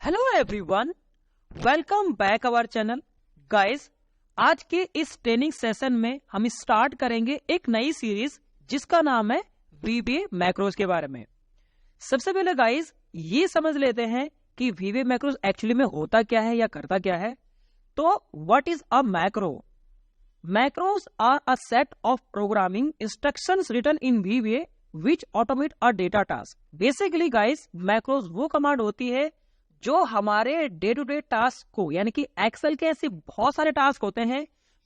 Hello everyone, welcome back our channel. Guys, आज के इस ट्रेनिंग सेशन में हम स्टार्ट करेंगे एक नई सीरीज जिसका नाम है वीबीए मैक्रोज के बारे में। सबसे पहले गाइस ये समझ लेते हैं कि वीबीए मैक्रोज एक्चुअली में होता क्या है या करता क्या है। तो what is a macro? Macros are a set of programming instructions written in VBA which automate a data task. Basically guys, macros वो कमांड होती है जो हमारे डे टू डे टास्क को, यानी कि एक्सेल के ऐसे बहुत सारे टास्क होते हैं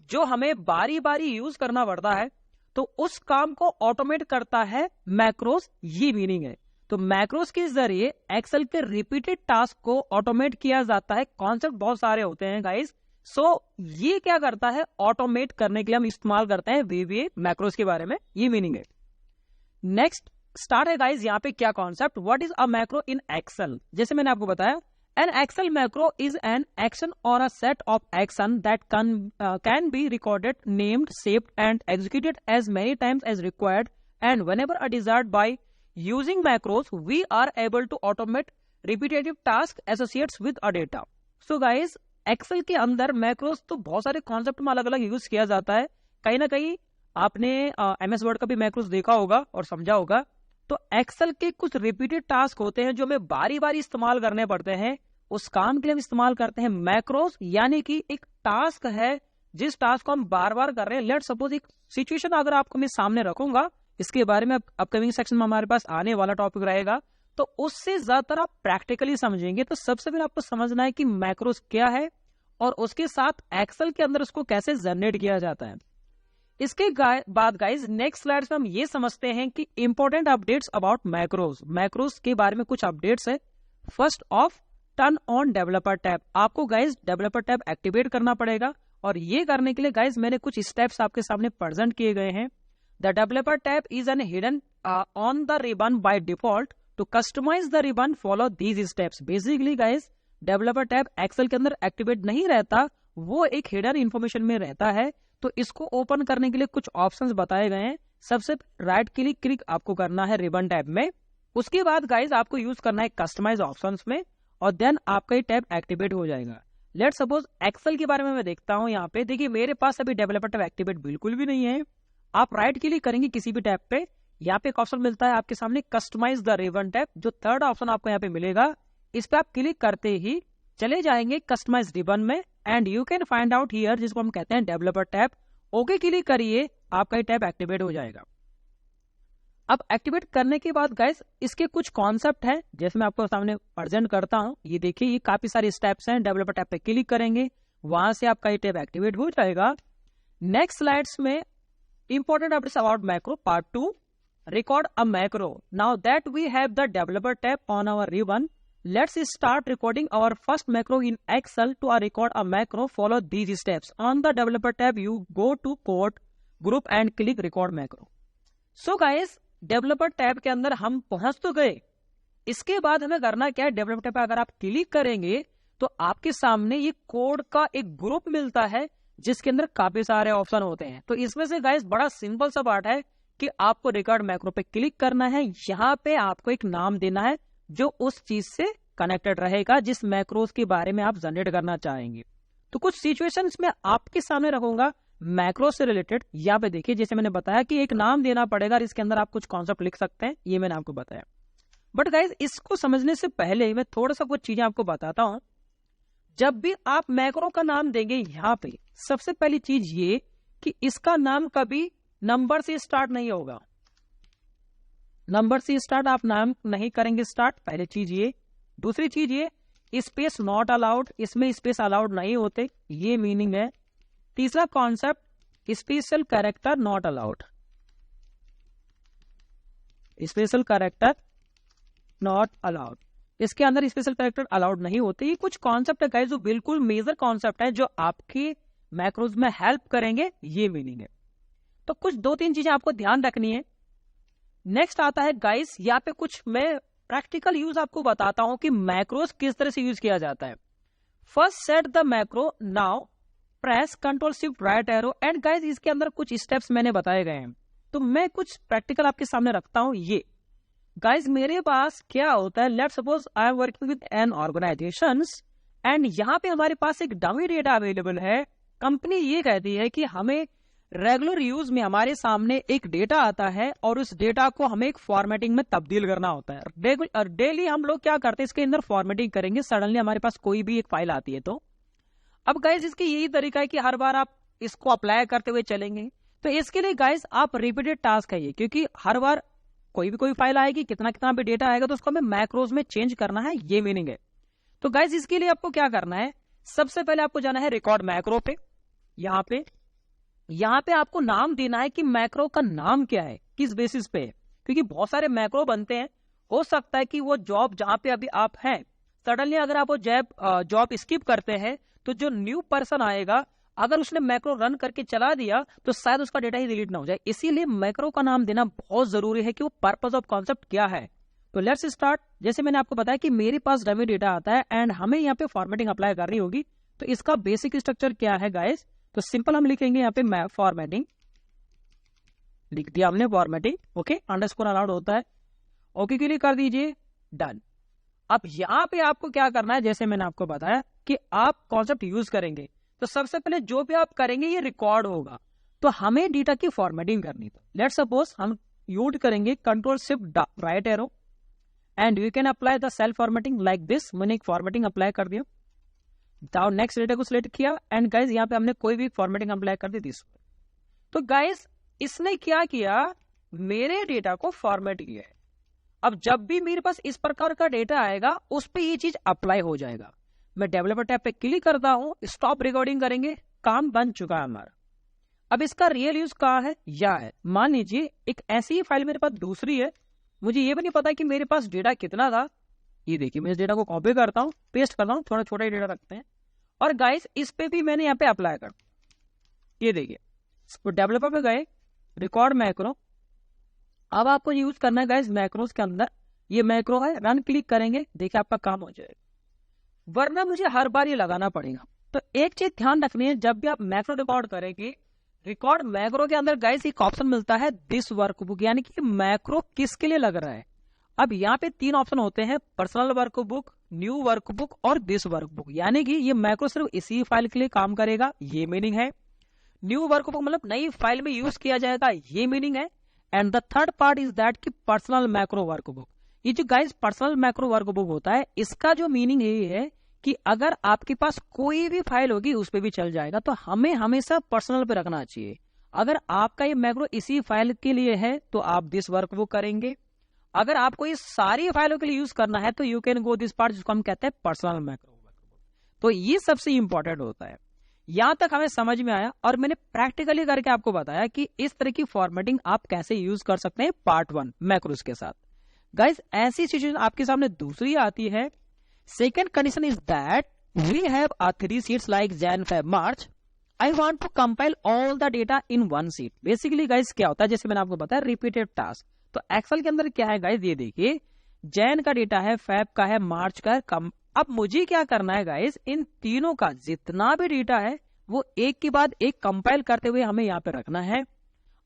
जो हमें बारी बारी यूज करना पड़ता है, तो उस काम को ऑटोमेट करता है मैक्रोज। ये मीनिंग है। तो मैक्रोज के जरिए एक्सेल के रिपीटेड टास्क को ऑटोमेट किया जाता है। कॉन्सेप्ट बहुत सारे होते हैं गाइस। सो ये क्या करता है, ऑटोमेट करने के लिए हम इस्तेमाल करते हैं वीबीए मैक्रोज के बारे में। ये मीनिंग है। नेक्स्ट स्टार्ट है गाइस, यहाँ पे क्या concept, what is a macro in Excel. जैसे मैंने आपको बताया, an Excel macro is an action और a set of action that can be recorded, named, saved and executed as many times as required and whenever a desired. By using macros we are able to automate repetitive task associates with a data. So guys, Excel के अंदर macros तो बहुत सारे concept में अलग अलग use किया जाता है। कहीं ना कहीं आपने एमएस वर्ड का भी मैक्रोज देखा होगा और समझा होगा। तो एक्सेल के कुछ रिपीटेड टास्क होते हैं जो हमें बारी बारी इस्तेमाल करने पड़ते हैं। उस काम के लिए हम इस्तेमाल करते हैं मैक्रोज, यानी कि एक टास्क है जिस टास्क को हम बार बार कर रहे हैं। लेट सपोज एक सिचुएशन अगर आपको मैं सामने रखूंगा, इसके बारे में अपकमिंग सेक्शन में हमारे पास आने वाला टॉपिक रहेगा, तो उससे ज्यादातर आप प्रैक्टिकली समझेंगे। तो सबसे पहले आपको समझना है कि मैक्रोज क्या है और उसके साथ एक्सेल के अंदर उसको कैसे जनरेट किया जाता है। इसके बाद गाइज नेक्स्ट स्लाइड्स में हम ये समझते हैं कि important updates about macros. Macros के बारे में कुछ अपडेट्स है। First of, turn on developer tab. आपको गाइज डेवलपर टैब एक्टिवेट करना पड़ेगा और ये करने के लिए गाइज मैंने कुछ स्टेप्स आपके सामने प्रेजेंट किए गए हैं। The developer tab is an hidden on the ribbon by default. To customize the ribbon follow these steps. Basically guys developer tab Excel के अंदर एक्टिवेट नहीं रहता, वो एक हिडन इंफॉर्मेशन में रहता है। तो इसको ओपन करने के लिए कुछ ऑप्शंस बताए गए हैं। सबसे राइट क्लिक आपको करना है रिबन टैब में। उसके बाद गाइज आपको यूज करना है कस्टमाइज ऑप्शंस में और देन आपका ये टैब एक्टिवेट हो जाएगा। लेट सपोज एक्सेल के बारे में मैं देखता हूं। यहाँ पे देखिए मेरे पास अभी डेवलपर टैब एक्टिवेट बिल्कुल भी नहीं है। आप राइट क्लिक करेंगे किसी भी टैब पे, यहाँ पे एक ऑप्शन मिलता है आपके सामने कस्टमाइज द रिबन टैब। जो थर्ड ऑप्शन आपको यहाँ पे मिलेगा, इस पे आप क्लिक करते ही चले जाएंगे कस्टमाइज रिबन में and you can find out here, जिसको हम कहते हैं डेवलपर टैब। ओके क्लिक करिए, आपका ये टैब एक्टिवेट हो जाएगा। अब एक्टिवेट करने के बाद गाइस इसके कुछ कॉन्सेप्ट हैं, जैसे मैं आपको सामने प्रेजेंट करता हूं। ये देखिए, ये काफी सारे स्टेप्स हैं। डेवलपर टैब पे क्लिक करेंगे, वहां से आपका ये टैब एक्टिवेट हो जाएगा। नेक्स्ट स्लाइड्स में important updates about macro part 2, record a macro. Now that we have the developer tab on our ribbon, let's start recording our first macro in Excel. To record a macro, follow these steps. On the developer tab, you go to code group and click record macro. So guys, developer tab के अंदर हम पहुंच तो गए। इसके बाद हमें करना क्या है, डेवलपर टैब पे अगर आप क्लिक करेंगे तो आपके सामने ये कोड का एक ग्रुप मिलता है जिसके अंदर काफी सारे ऑप्शन होते हैं। तो इसमें से गाइस बड़ा सिंपल सा पार्ट है कि आपको रिकॉर्ड मैक्रो पे क्लिक करना है। यहाँ पे आपको एक नाम देना है जो उस चीज से कनेक्टेड रहेगा जिस मैक्रोज के बारे में आप जनरेट करना चाहेंगे। तो कुछ सिचुएशंस में आपके सामने रखूंगा मैक्रो से रिलेटेड। यहाँ पे देखिए, जैसे मैंने बताया कि एक नाम देना पड़ेगा और इसके अंदर आप कुछ कॉन्सेप्ट लिख सकते हैं, ये मैंने आपको बताया। बट गाइज इसको समझने से पहले मैं थोड़ा सा कुछ चीजें आपको बताता हूं। जब भी आप मैक्रो का नाम देंगे, यहाँ पे सबसे पहली चीज ये कि इसका नाम कभी नंबर से स्टार्ट नहीं होगा। नंबर से स्टार्ट आप नाम नहीं करेंगे स्टार्ट, पहली चीज ये। दूसरी चीज ये, स्पेस नॉट अलाउड, इसमें स्पेस अलाउड नहीं होते, ये मीनिंग है। तीसरा concept, special character not allowed, special character not allowed, इसके अंदर स्पेशल कैरेक्टर अलाउड नहीं होते। ये कुछ कॉन्सेप्ट है गाइस जो बिल्कुल मेजर कॉन्सेप्ट है जो आपके मैक्रोज में हेल्प करेंगे, ये मीनिंग है। तो कुछ 2-3 चीजें आपको ध्यान रखनी है। नेक्स्ट आता है गाइस, यहाँ पे कुछ मैं प्रैक्टिकल यूज आपको बताता हूं कि मैक्रोज किस तरह से यूज किया जाता है। First set the macro, now press control shift right arrow and guys इसके अंदर कुछ स्टेप्स मैंने बताए गए हैं। तो मैं कुछ प्रैक्टिकल आपके सामने रखता हूं। ये गाइज मेरे पास क्या होता है, let's suppose I am working with an organization and यहाँ पे हमारे पास एक डमी डेटा अवेलेबल है। कंपनी ये कहती है कि हमें रेगुलर यूज में हमारे सामने एक डेटा आता है और उस डेटा को हमें एक फॉर्मेटिंग में तब्दील करना होता है। डेली हम लोग क्या करते हैं, इसके अंदर फॉर्मेटिंग करेंगे। सडनली हमारे पास कोई भी एक फाइल आती है तो अब गाइज इसकी यही तरीका है कि हर बार आप इसको अप्लाई करते हुए चलेंगे। तो इसके लिए गाइज आप रिपीटेड टास्क है ये, क्योंकि हर बार कोई फाइल आएगी, कितना कितना भी डेटा आएगा तो उसको हमें मैक्रोज में चेंज करना है, ये मीनिंग है। तो गाइज इसके लिए आपको क्या करना है, सबसे पहले आपको जाना है रिकॉर्ड मैक्रो पे। यहाँ पे आपको नाम देना है कि मैक्रो का नाम क्या है, किस बेसिस पे है, क्योंकि बहुत सारे मैक्रो बनते हैं। हो सकता है कि वो जॉब जहां पे अभी आप हैं, सडनली अगर आप वो जॉब स्किप करते हैं तो जो न्यू पर्सन आएगा अगर उसने मैक्रो रन करके चला दिया तो शायद उसका डेटा ही डिलीट ना हो जाए। इसीलिए मैक्रो का नाम देना बहुत जरूरी है कि वो पर्पस ऑफ कॉन्सेप्ट क्या है। तो लेट्स स्टार्ट। जैसे मैंने आपको बताया कि मेरे पास डमी डेटा आता है एंड हमें यहाँ पे फॉर्मेटिंग अप्लाई करनी होगी। तो इसका बेसिक स्ट्रक्चर क्या है गाइस, तो सिंपल हम लिखेंगे यहाँ पे फॉर्मेटिंग, लिख दिया हमने फॉर्मेटिंग, ओके, अंडरस्कोर अलाउड होता है, ओके के लिए कर दीजिए, डन। अब यहाँ पे आपको क्या करना है, जैसे मैंने आपको बताया कि आप कॉन्सेप्ट यूज करेंगे तो सबसे पहले जो भी आप करेंगे ये रिकॉर्ड होगा, तो हमें डेटा की फॉर्मेटिंग करनी। तो लेट्स सपोज हम यूज करेंगे control shift right arrow and you can apply the cell formatting like this. मैंने एक फॉर्मेटिंग अप्लाई कर दिया, डाउन नेक्स्ट डेटा को सिलेक्ट किया एंड गाइज यहाँ पे हमने कोई भी फॉर्मेटिंग अप्लाई कर दी दिस। तो गाइज इसने क्या किया, मेरे डेटा को फॉर्मेट किया है। अब जब भी मेरे पास इस प्रकार का डेटा आएगा उस पर ये चीज अप्लाई हो जाएगा। मैं डेवलपर टैब पे क्लिक करता हूं, स्टॉप रिकॉर्डिंग करेंगे, काम बन चुका है हमारा। अब इसका रियल यूज कहाँ है, या है मान लीजिए एक ऐसी ही फाइल मेरे पास दूसरी है, मुझे ये भी नहीं पता कि मेरे पास डेटा कितना था। ये देखिए मैं इस डेटा को कॉपी करता हूँ, पेस्ट करता हूँ, थोड़ा छोटा ही डेटा रखते हैं और गाइस इस पे भी मैंने यहाँ पे अप्लाई कर, ये देखिए डेवलपर पे गए, रिकॉर्ड मैक्रो। अब आपको यूज करना है गाइस मैक्रोस के अंदर, ये मैक्रो है, रन क्लिक करेंगे, देखिए आपका काम हो जाएगा, वरना मुझे हर बार ये लगाना पड़ेगा। तो एक चीज ध्यान रखनी है, जब भी आप मैक्रो रिकॉर्ड करेंगे, रिकॉर्ड मैक्रो के अंदर गाइस एक ऑप्शन मिलता है दिस वर्कबुक, यानी कि मैक्रो किसके लिए लग रहा है। अब यहाँ पे 3 ऑप्शन होते हैं, पर्सनल वर्कबुक, न्यू वर्कबुक और दिस वर्कबुक, यानी कि ये मैक्रो सिर्फ इसी फाइल के लिए काम करेगा, ये मीनिंग है। न्यू वर्कबुक मतलब नई फाइल में यूज किया जाएगा, ये मीनिंग है। And the third part is that कि पर्सनल मैक्रो वर्कबुक। ये जो गाइस पर्सनल मैक्रो वर्कबुक होता है, इसका जो मीनिंग ये है कि अगर आपके पास कोई भी फाइल होगी उस पर भी चल जाएगा, तो हमें हमेशा पर्सनल पे रखना चाहिए। अगर आपका ये मैक्रो इसी फाइल के लिए है तो आप दिस वर्कबुक करेंगे, अगर आपको ये सारी फाइलों के लिए यूज करना है तो you can go this part, जिसको हम कहते हैं पर्सनल मैक्रो वर्कबुक। तो ये सबसे इंपॉर्टेंट होता है। यहां तक हमें समझ में आया और मैंने प्रैक्टिकली करके आपको बताया कि इस तरह की फॉर्मेटिंग आप कैसे यूज कर सकते हैं पार्ट 1 मैक्रोस के साथ। गाइस ऐसी सिचुएशन आपके सामने दूसरी आती है, second condition is that we have 3 sheets like Jan Feb March, I want to compile all the data in 1 sheet. Basically guys क्या होता है, जैसे मैंने आपको बताया रिपीटेड टास्क। तो एक्सेल के अंदर क्या है गाइस, ये देखिए जैन का डेटा है, फेब का है, मार्च का है। अब मुझे क्या करना है गाइस, इन तीनों का जितना भी डेटा है वो एक के बाद एक कंपाइल करते हुए हमें यहाँ पे रखना है।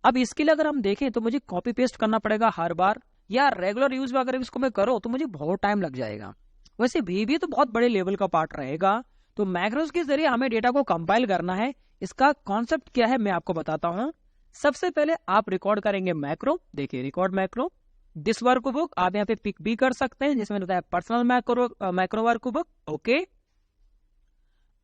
अब इसके लिए अगर हम देखें तो मुझे कॉपी पेस्ट करना पड़ेगा हर बार, या रेगुलर यूज में अगर इसको मैं करो तो मुझे बहुत टाइम लग जाएगा। वैसे भी तो बहुत बड़े लेवल का पार्ट रहेगा। तो मैक्रोस के जरिए हमें डेटा को कंपाइल करना है। इसका कॉन्सेप्ट क्या है मैं आपको बताता हूँ। सबसे पहले आप रिकॉर्ड करेंगे मैक्रो, देखिए रिकॉर्ड मैक्रो दिस वर्कबुक, आप यहाँ पे पिक भी कर सकते हैं, जैसे मैंने बताया पर्सनल मैक्रो वर्कबुक, ओके।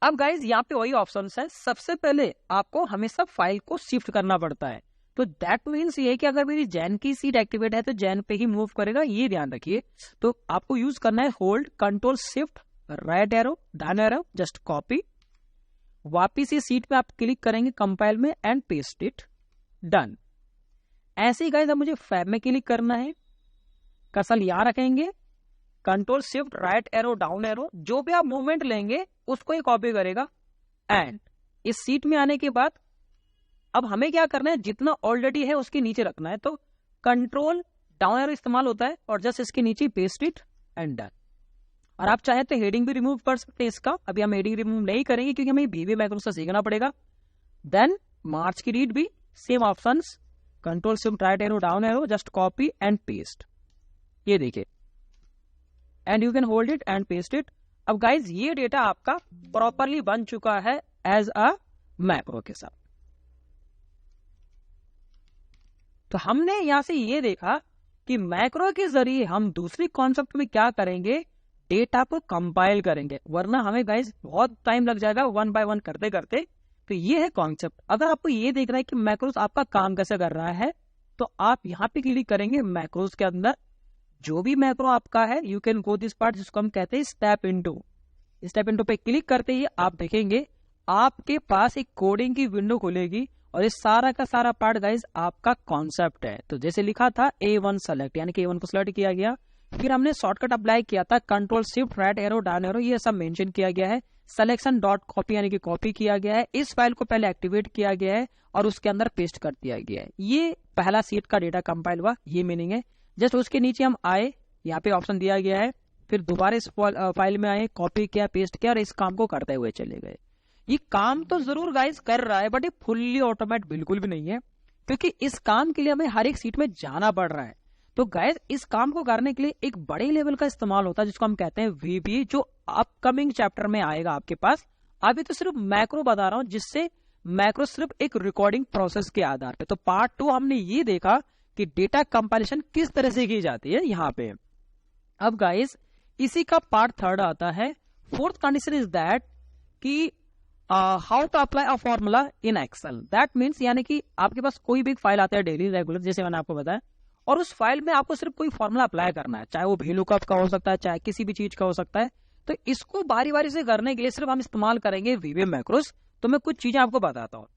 अब गाइज यहाँ पे वही ऑप्शंस है, सबसे पहले आपको हमेशा फाइल को शिफ्ट करना पड़ता है। तो दैट मीन्स ये कि अगर मेरी जैन की सीट एक्टिवेट है तो जैन पे ही मूव करेगा, ये ध्यान रखिए। तो आपको यूज करना है hold control shift right arrow down arrow, just copy, वापिस ये सीट पे आप क्लिक करेंगे कंपाइल में एंड पेस्ट इट, डन। ऐसे ही गाइस अब मुझे फैब में क्लिक करना है, कर्सर यहां रखेंगे, control shift right arrow down arrow, जो भी आप मूवमेंट लेंगे उसको ही कॉपी करेगा। एंड इस सीट में आने के बाद अब हमें क्या करना है, जितना ऑलरेडी है उसके नीचे रखना है। तो कंट्रोल डाउन एरो इस्तेमाल होता है और जस्ट इसके नीचे पेस्ट इट एंड डन। और आप चाहे तो हेडिंग भी रिमूव कर सकते हैं इसका, अभी हम हेडिंग रिमूव नहीं करेंगे क्योंकि हमें वीबी मैक्रो से सीखना पड़ेगा। देन मार्च की रीड भी same options, control shift right arrow down arrow, just copy and paste, ये देखिए, and you can hold it and paste it. अब गाइज ये डेटा आपका प्रॉपरली बन चुका है एज अ मैक्रो के साथ। तो हमने यहां से ये देखा कि मैक्रो के जरिए हम दूसरी कॉन्सेप्ट में क्या करेंगे, डेटा को कंपाइल करेंगे, वरना हमें गाइज बहुत टाइम लग जाएगा वन बाय वन करते करते। तो ये है कॉन्सेप्ट। अगर आपको ये देख रहा है कि मैक्रोस आपका काम कैसे कर रहा है, तो आप यहाँ पे क्लिक करेंगे मैक्रोस के अंदर। जो भी मैक्रो आपका है, you can go this part जिसको हम कहते हैं स्टेप इनटू। स्टेप इनटू पे क्लिक करते ही आप देखेंगे आपके पास एक कोडिंग की विंडो खुलेगी और ये सारा का सारा पार्ट गाइज आपका कॉन्सेप्ट है। तो जैसे लिखा था A1 सेलेक्ट, यानी कि A1 को सेलेक्ट किया गया, फिर हमने शॉर्टकट अप्लाई किया था, control shift right arrow down arrow, ये सब मेंशन किया गया है। सिलेक्शन डॉट कॉपी यानी कि कॉपी किया गया है, इस फाइल को पहले एक्टिवेट किया गया है और उसके अंदर पेस्ट कर दिया गया है। ये पहला सीट का डेटा कंपाइल हुआ, ये मीनिंग है। जस्ट उसके नीचे हम आए, यहाँ पे ऑप्शन दिया गया है, फिर दोबारा इस फाइल में आए, कॉपी किया, पेस्ट किया और इस काम को करते हुए चले गए। ये काम तो जरूर गाइस कर रहा है, बट ये फुल्ली ऑटोमेट बिल्कुल भी नहीं है, क्योंकि इस काम के लिए हमें हर एक सीट में जाना पड़ रहा है। तो गाइस इस काम को करने के लिए एक बड़े लेवल का इस्तेमाल होता है जिसको हम कहते हैं VBA, जो अपकमिंग चैप्टर में आएगा आपके पास। अभी तो सिर्फ मैक्रो बता रहा हूं, जिससे मैक्रो सिर्फ एक रिकॉर्डिंग प्रोसेस के आधार पे। तो पार्ट 2 हमने ये देखा कि डेटा कंपाइलेशन किस तरह से की जाती है यहाँ पे। अब गाइस इसी का पार्ट 3 आता है। फोर्थ कंडीशन इज दैट कि how to apply a formula in Excel. That means यानी कि आपके पास कोई भी फाइल आता है डेली रेगुलर, जैसे मैंने आपको बताया, और उस फाइल में आपको सिर्फ कोई फॉर्मूला अप्लाई करना है, चाहे वो VLOOKUP का हो सकता है, चाहे किसी भी चीज का हो सकता है। तो इसको बारी बारी से करने के लिए सिर्फ हम इस्तेमाल करेंगे VBA मैक्रोस। तो मैं कुछ चीजें आपको बताता हूँ।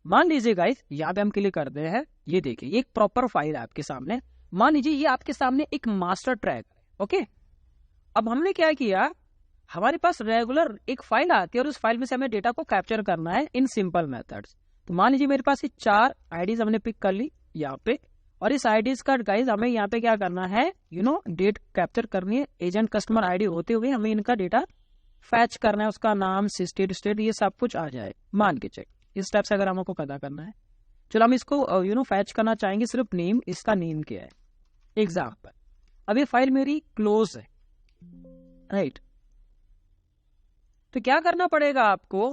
मान लीजिए गाइस यहाँ पे हम क्लिक करते हैं, ये देखिए ये एक प्रॉपर फाइल है आपके सामने। मान लीजिए ये आपके सामने एक मास्टर ट्रैक है, ओके। अब हमने क्या किया, हमारे पास रेगुलर एक फाइल आती है और उस फाइल में से हमें डेटा को कैप्चर करना है इन सिंपल मेथड्स। तो मान लीजिए मेरे पास ये 4 आईडीज हमने पिक कर ली यहाँ पे, और इस आईडीज का गाइज हमें यहाँ पे क्या करना है, डेट कैप्चर करनी है। एजेंट कस्टमर आईडी होते हुए हमें इनका डेटा फैच करना है, उसका नाम, स्टेट ये सब कुछ आ जाए, मान के चेक। इस टाइप से अगर हमको पता करना है, चलो हम इसको फैच करना चाहेंगे सिर्फ नेम, इसका नेम क्या है, एग्जाम्पल। अब ये फाइल मेरी क्लोज है, राइट। तो क्या करना पड़ेगा आपको,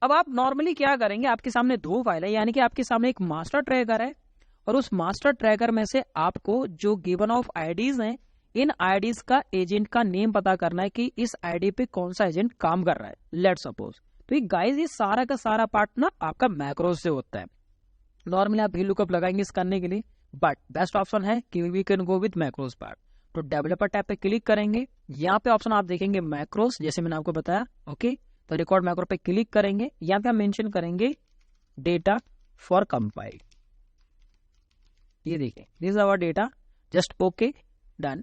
अब आप नॉर्मली क्या करेंगे, आपके सामने 2 फाइल है, यानी कि आपके सामने एक मास्टर ट्रैकर है और उस मास्टर ट्रैकर में से आपको जो गिवन ऑफ आईडीज हैं, इन आईडीज का एजेंट का नेम पता करना है कि इस आईडी पे कौन सा एजेंट काम कर रहा है, लेट सपोज। तो ये गाइस ये सारा का सारा पार्ट ना आपका मैक्रोस से होता है। नॉर्मली आप VLOOKUP लगाएंगे इस करने के लिए, बट बेस्ट ऑप्शन है कि we can go with macros part. तो डेवलपर टैब पे क्लिक करेंगे, यहाँ पे ऑप्शन आप देखेंगे मैक्रोस, जैसे मैंने आपको बताया, ओके। तो रिकॉर्ड मैक्रो पे क्लिक करेंगे, यहाँ पे हम मेंशन करेंगे डेटा फॉर कंपाइल। ये देखिए this is our data, just okay, done.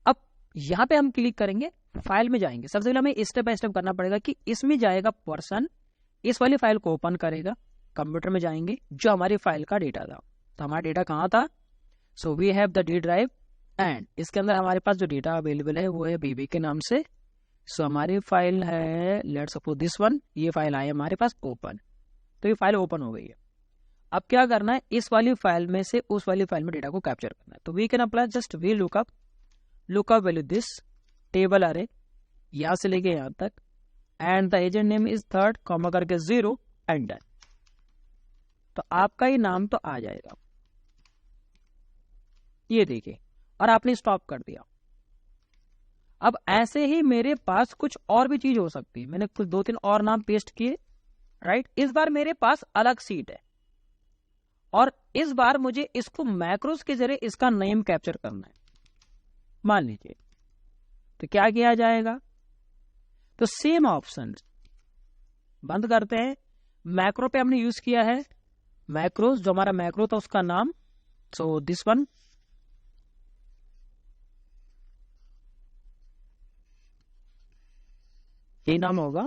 अब यहाँ पे हम क्लिक करेंगे, फाइल में जाएंगे। सबसे पहले हमें स्टेप बाय स्टेप करना पड़ेगा कि इसमें जाएगा पर्सन, इस वाली फाइल को ओपन करेगा, कंप्यूटर में जाएंगे, जो हमारी फाइल का डेटा था। तो हमारा डेटा कहाँ था, so we have the D drive, and इसके अंदर हमारे पास जो डेटा अवेलेबल है वो है VB के नाम से। सो हमारी फाइल है, लेट्स सपोज दिस वन, ये फाइल आई हमारे पास ओपन। तो ये फाइल ओपन हो गई है। अब क्या करना है, इस वाली फाइल में से उस वाली फाइल में डेटा को कैप्चर करना है। तो we can apply just VLOOKUP value this table array, यहां से लेके यहां तक, and the agent name is 3rd comma करके 0 एंड डन। तो आपका ही नाम तो आ जाएगा, ये देखिए, और आपने स्टॉप कर दिया। अब ऐसे ही मेरे पास कुछ और भी चीज हो सकती है, मैंने कुछ 2-3 और नाम पेस्ट किए, राइट। इस बार मेरे पास अलग सीट है और इस बार मुझे इसको मैक्रोस के जरिए इसका नेम कैप्चर करना है, मान लीजिए। तो क्या किया जाएगा, तो सेम ऑप्शन बंद करते हैं। मैक्रो पे हमने यूज किया है मैक्रोस, जो हमारा मैक्रो था उसका नाम, सो दिस वन, ये नाम होगा,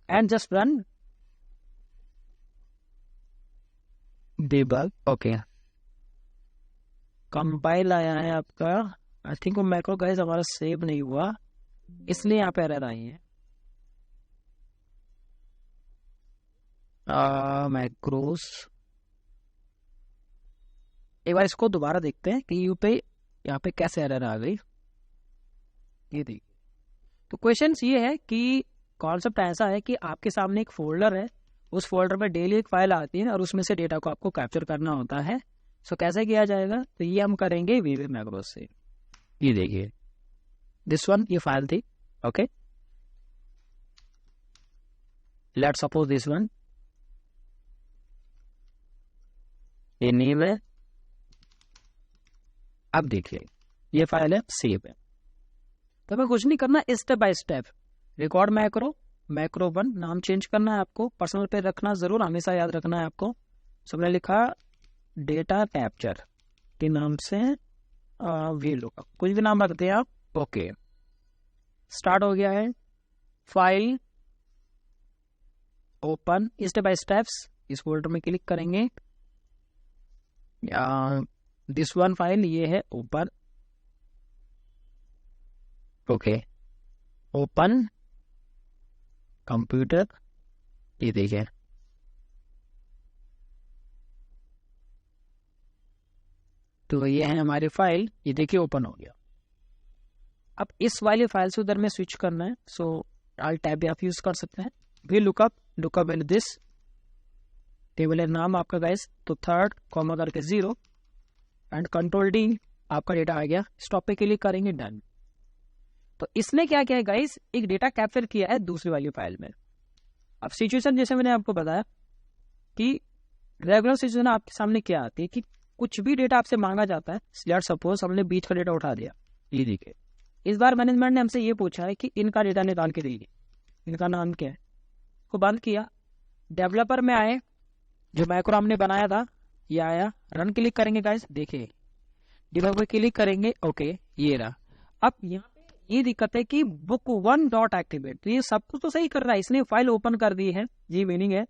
and just run debug, okay. Compile आया है आपका, आई थिंक वो मैक्रो गाइस हमारा सेव नहीं हुआ, इसलिए यहाँ पे एरर आई है। मैक्रोस, एक बार इसको दोबारा देखते हैं कि यू पे यहाँ पे कैसे एरर आ गई, ये देखिए। तो क्वेश्चन ये है कि कॉन्सेप्ट ऐसा है कि आपके सामने एक फोल्डर है, उस फोल्डर में डेली एक फाइल आती है और उसमें से डेटा को आपको कैप्चर करना होता है। सो कैसे किया जाएगा, तो ये हम करेंगे वीबी मैक्रोस से। ये देखिए दिस वन, ये फाइल थी, okay, let's suppose this one, ये नेम है। अब देखिए ये फाइल है, सेव है। तो हमें कुछ नहीं करना, step by step record macro, macro 1 नाम चेंज करना है आपको, पर्सनल पे रखना जरूर, हमेशा याद रखना है आपको। सबने लिखा डेटा कैप्चर के नाम से वी लुकअप, कुछ भी नाम रखते हैं आप, ओके। स्टार्ट हो गया है, file open, step by steps इस फोल्डर में क्लिक करेंगे। दिस वन फाइल, ये है ओपन, ओके, ओपन कंप्यूटर, ये देखिए। तो ये है हमारी फाइल, ये देखिए ओपन हो गया। अब इस वाली फाइल से उधर में स्विच करना है, सो Alt टैब भी आप यूज कर सकते हैं। भी lookup, lookup in this table है नाम आपका गाइस, तो 3rd कॉमा करके 0 एंड कंट्रोल D, आपका डेटा आ गया। स्टॉप पे क्लिक करेंगे, डन। तो इसने क्या किया है गाइस, एक डेटा कैप्चर किया है दूसरी वाली फाइल में। अब सिचुएशन जैसे मैंने आपको बताया कि रेगुलर सिचुएशन आपके सामने क्या आती है कि कुछ भी डेटा आपसे मांगा जाता है, लेट्स सपोज हमने बीच का डेटा उठा दिया, ये देखिए। इस बार मैनेजमेंट ने हमसे ये पूछा है कि इनका डेटा निकाल के दीजिए, इनका नाम क्या है, को बंद किया। डेवलपर में आए, जो मैक्रो हमने बनाया था ये आया, रन क्लिक करेंगे गाइस, देखिए डिबग पे क्लिक करेंगे, ओके, ये रहा। अब यहाँ पे ये दिक्कत है कि बुक 1 डॉट एक्टिवेट, तो ये सब कुछ तो सही कर रहा है, इसने फाइल ओपन कर दी है, ये मीनिंग है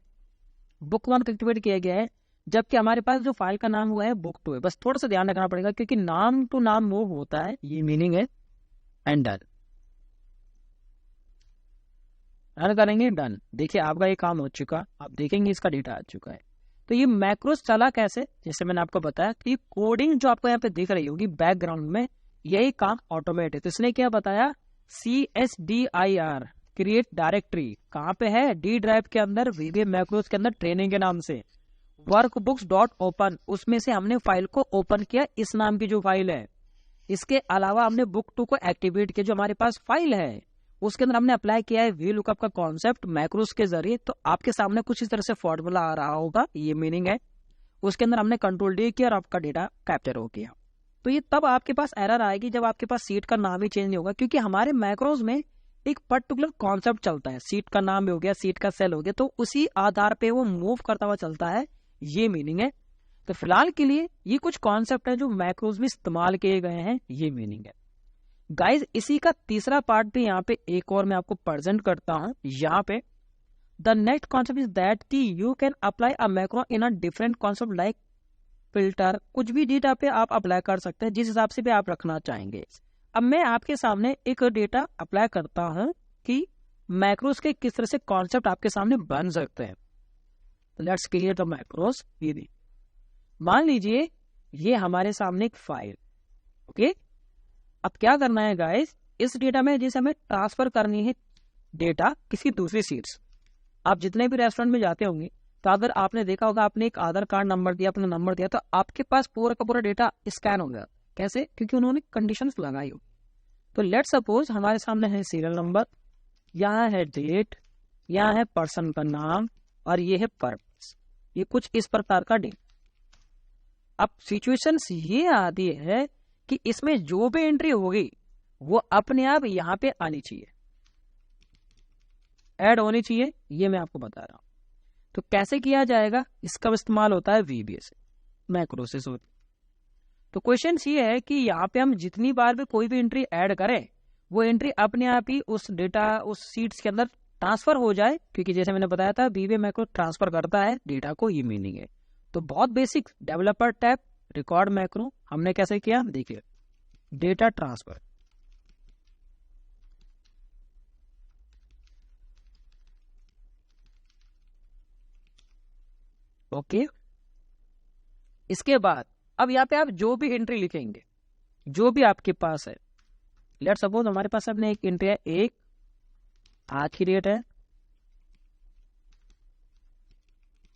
बुक 1 एक्टिवेट किया गया है, जबकि हमारे पास जो फाइल का नाम हुआ है बुक 2 है। बस थोड़ा सा ध्यान रखना पड़ेगा क्योंकि नाम टू नाम मूव होता है, ये मीनिंग है। एंड डन, रन करेंगे, डन। देखिए आपका ये काम हो चुका, आप देखेंगे इसका डेटा आ चुका है। तो ये मैक्रोस चला कैसे, जैसे मैंने आपको बताया कि कोडिंग जो आपको यहाँ पे दिख रही होगी बैकग्राउंड में, यही काम ऑटोमेट है। तो इसने क्या बताया, CSDIR क्रिएट डायरेक्टरी, कहाँ पे है, डी ड्राइव के अंदर, वीबी मैक्रोस के अंदर ट्रेनिंग के नाम से। वर्कबुक्स डॉट ओपन, उसमें से हमने फाइल को ओपन किया, इस नाम की जो फाइल है। इसके अलावा हमने बुक 2 को एक्टिवेट किया, जो हमारे पास फाइल है उसके अंदर हमने अप्लाई किया है वी लुकअप का कॉन्सेप्ट मैक्रोस के जरिए। तो आपके सामने कुछ इस तरह से फॉर्मूला आ रहा होगा, ये मीनिंग है। उसके अंदर हमने कंट्रोल D किया और आपका डेटा कैप्चर हो गया। तो ये तब आपके पास एरर आएगी जब आपके पास सीट का नाम ही चेंज नहीं होगा, क्योंकि हमारे मैक्रोस में एक पर्टिकुलर कॉन्सेप्ट चलता है, सीट का नाम भी हो गया, सीट का सेल हो गया, तो उसी आधार पे वो मूव करता हुआ चलता है, ये मीनिंग है। तो फिलहाल के लिए ये कुछ कॉन्सेप्ट है जो मैक्रोस में इस्तेमाल किए गए हैं, ये मीनिंग है गाइज। इसी का तीसरा पार्ट भी यहाँ पे एक और मैं आपको प्रेजेंट करता हूं। यहाँ पे the next concept is that कि you can apply a macro in a different concept like filter, कुछ भी डेटा पे आप अप्लाई कर सकते हैं जिस हिसाब से भी आप रखना चाहेंगे। अब मैं आपके सामने एक डेटा अप्लाई करता हूं कि मैक्रोस के किस तरह से कॉन्सेप्ट आपके सामने बन सकते हैं। Let's create the macros. मान लीजिए ये हमारे सामने एक फाइल, ओके। अब क्या करना है गाइस, इस डेटा में जैसे हमें ट्रांसफर करनी है डेटा किसी दूसरी सीट्स। आप जितने भी रेस्टोरेंट में जाते होंगे तो अगर आपने देखा होगा, आपने एक आधार कार्ड नंबर दिया, अपना नंबर दिया, तो आपके पास पूरा का पूरा डेटा स्कैन हो गया। कैसे, क्योंकि उन्होंने कंडीशंस लगाई हो। तो लेट सपोज हमारे सामने है सीरियल नंबर, यहाँ है डेट, यहाँ है पर्सन का नाम और ये है पर्पस, ये कुछ इस प्रकार का डेटा। अब सिचुएशन ये आती है कि इसमें जो भी एंट्री होगी वो अपने आप यहाँ पे आनी चाहिए, ऐड होनी चाहिए, ये मैं आपको बता रहा हूं। तो कैसे किया जाएगा, इसका इस्तेमाल होता है VBA से, मैक्रोस होती। तो क्वेश्चन ये है कि यहाँ पे हम जितनी बार भी कोई भी एंट्री ऐड करें, वो एंट्री अपने आप ही उस डेटा, उस सीट्स के अंदर ट्रांसफर हो जाए, क्योंकि जैसे मैंने बताया था VBA मैक्रो ट्रांसफर करता है डेटा को, ये मीनिंग है। तो बहुत basic, developer tab, record macro हमने कैसे किया, देखिए डेटा ट्रांसफर, ओके। इसके बाद अब यहाँ पे आप जो भी एंट्री लिखेंगे, जो भी आपके पास है। लेट सपोज हमारे पास अपने एक एंट्री है, एक आज की डेट है,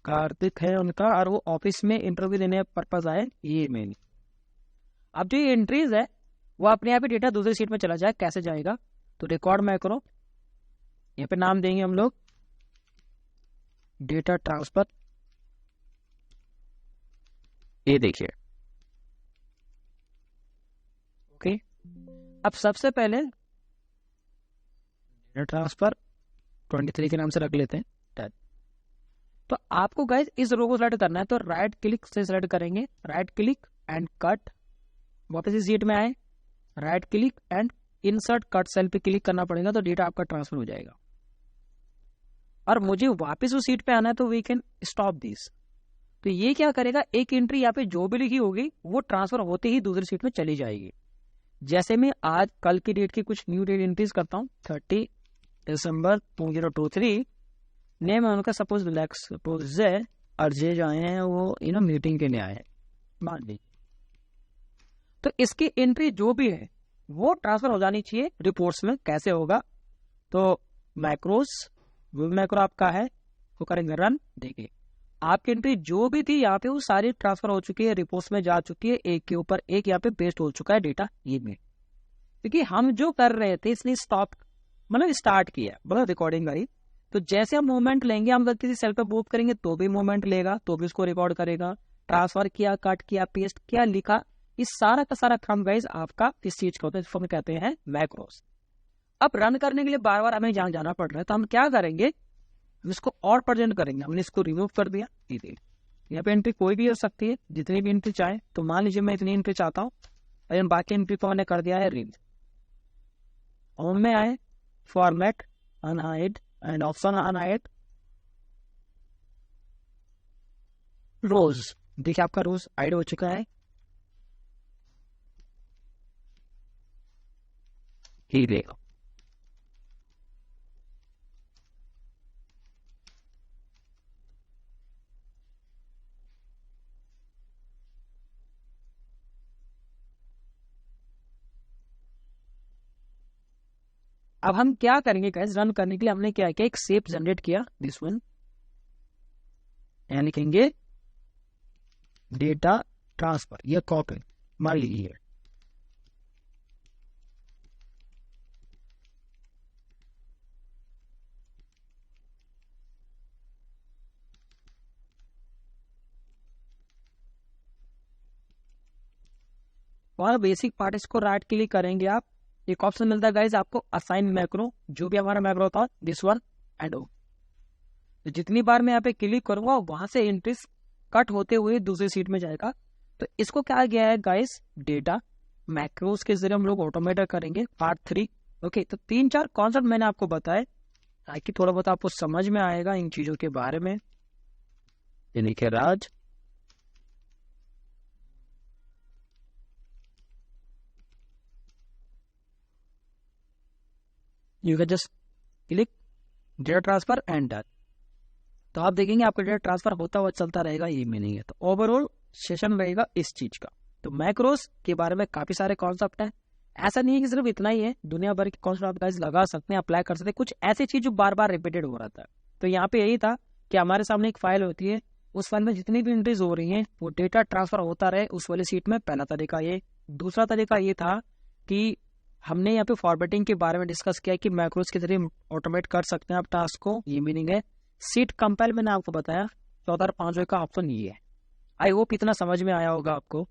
कार्तिक है उनका, और वो ऑफिस में इंटरव्यू देने पर्पज आए, ये मेन। अब जो ये एंट्रीज है वो अपने आप ही डेटा दूसरी सीट में चला जाए। कैसे जाएगा? तो रिकॉर्ड मैक्रो, यहाँ पे नाम देंगे हम लोग डेटा ट्रांसफर। ये देखिए, ओके। अब सबसे पहले डेटा ट्रांसफर 23 के नाम से रख लेते हैं। तो आपको गाइस इस रो को सेलेक्ट करना है, तो राइट क्लिक से सेलेक्ट करेंगे, राइट क्लिक एंड कट, वापस इस सीट में आए, right click and insert cut cell पे क्लिक करना पड़ेगा, तो डेटा आपका ट्रांसफर हो जाएगा। और मुझे वापस उस सीट पे आना है, तो वी कैन स्टॉप दिस। तो ये क्या करेगा, एक एंट्री यहाँ पे जो भी लिखी होगी वो ट्रांसफर होते ही दूसरी सीट में चली जाएगी। जैसे मैं आज कल की डेट की कुछ न्यू डेट एंट्रीज करता हूँ, 30 दिसंबर 2023, नेम है उनका सपोज अरजे जो आए हैं वो मीटिंग के लिए आए हैं, मान लीजिए। तो इसकी एंट्री जो भी है वो ट्रांसफर हो जानी चाहिए रिपोर्ट्स में। कैसे होगा? तो मैक्रोस, वो मैक्रो आपका है, वो करेंगे रन। देखिए आपकी एंट्री जो भी थी यहाँ पे वो सारी ट्रांसफर हो चुकी है, रिपोर्ट्स में जा चुकी है, एक के ऊपर एक यहाँ पे पेस्ट हो चुका है डेटा ये में। क्योंकि हम जो कर रहे थे इसने स्टॉप मतलब स्टार्ट किया, मतलब रिकॉर्डिंग करी। तो जैसे हम मूवमेंट लेंगे, हम अगर किसी सेल पर मूव करेंगे तो भी मूवमेंट लेगा, तो भी उसको रिकॉर्ड करेगा। ट्रांसफर किया, कट किया, पेस्ट किया, लिखा, इस सारा का सारा काम गाइस आपका इस चीज का होता है, जिसको हम कहते हैं मैक्रोस। अब रन करने के लिए बार बार हमें जहाँ जाना पड़ रहा है, तो हम क्या करेंगे, हम इसको और प्रेजेंट करेंगे। हमने इसको रिमूव कर दिया, यहाँ पे एंट्री कोई भी हो सकती है, जितनी भी एंट्री चाहे। तो मान लीजिए मैं इतनी एंट्री चाहता हूँ, और बाकी एंट्री को हमने कर दिया है रिमूव। होम में आए, format, unhide and option unhide rows. देखिए आपका रोज हाइड हो चुका है, ही देखो। अब हम क्या करेंगे गाइस, रन करने के लिए हमने क्या किया, एक शेप जनरेट किया, दिस वन, यानी लिखेंगे डेटा ट्रांसफर, ये कॉपी मान लीजिए। और बेसिक पार्ट इसको राइट क्लिक करेंगे आप, एक ऑप्शन मिलता है गाइस आपको असाइन मैक्रो, जो भी हमारा मैक्रो होता है, दिस वन एंड ओ। तो जितनी बार मैं यहाँ पे क्लिक करूंगा वहां से एंट्रीज कट होते हुए दूसरी सीट में जाएगा। तो इसको क्या गया है गाइस, डेटा मैक्रोस के जरिए हम लोग ऑटोमेट करेंगे, पार्ट 3। ओके, तो 3-4 कॉन्सेप्ट मैंने आपको बताए, ताकि थोड़ा बहुत आपको समझ में आएगा इन चीजों के बारे में। यानी कि Raj you can just click data transfer and done. तो आप देखेंगे आपका डेटा ट्रांसफर होता हुआ चलता रहेगा, ये मीनिंग है। तो ओवरऑल सेशन रहेगा इस चीज का। तो मैक्रोस के बारे में काफी सारे कॉन्सेप्ट हैं, ऐसा नहीं है कि सिर्फ इतना ही है, दुनिया भर के कॉन्सेप्ट आप गाइस लगा सकते हैं, अप्लाई कर सकते हैं। कुछ ऐसी चीज जो बार बार रिपीटेड हो रहा था। तो यहाँ पे यही था कि हमारे सामने एक फाइल होती है, उस फाइल में जितनी भी एंट्रीज हो रही हैं वो डेटा ट्रांसफर होता रहे उस वाली सीट में। पहला तरीका ये। दूसरा तरीका ये था कि हमने यहाँ पे फॉर्मेटिंग के बारे में डिस्कस किया कि मैक्रोस के जरिए ऑटोमेट कर सकते हैं आप टास्क को, ये मीनिंग है। सीट कंपेल मैंने आपको बताया, 14 और 5 का ऑप्शन ये है। आई होप इतना समझ में आया होगा आपको।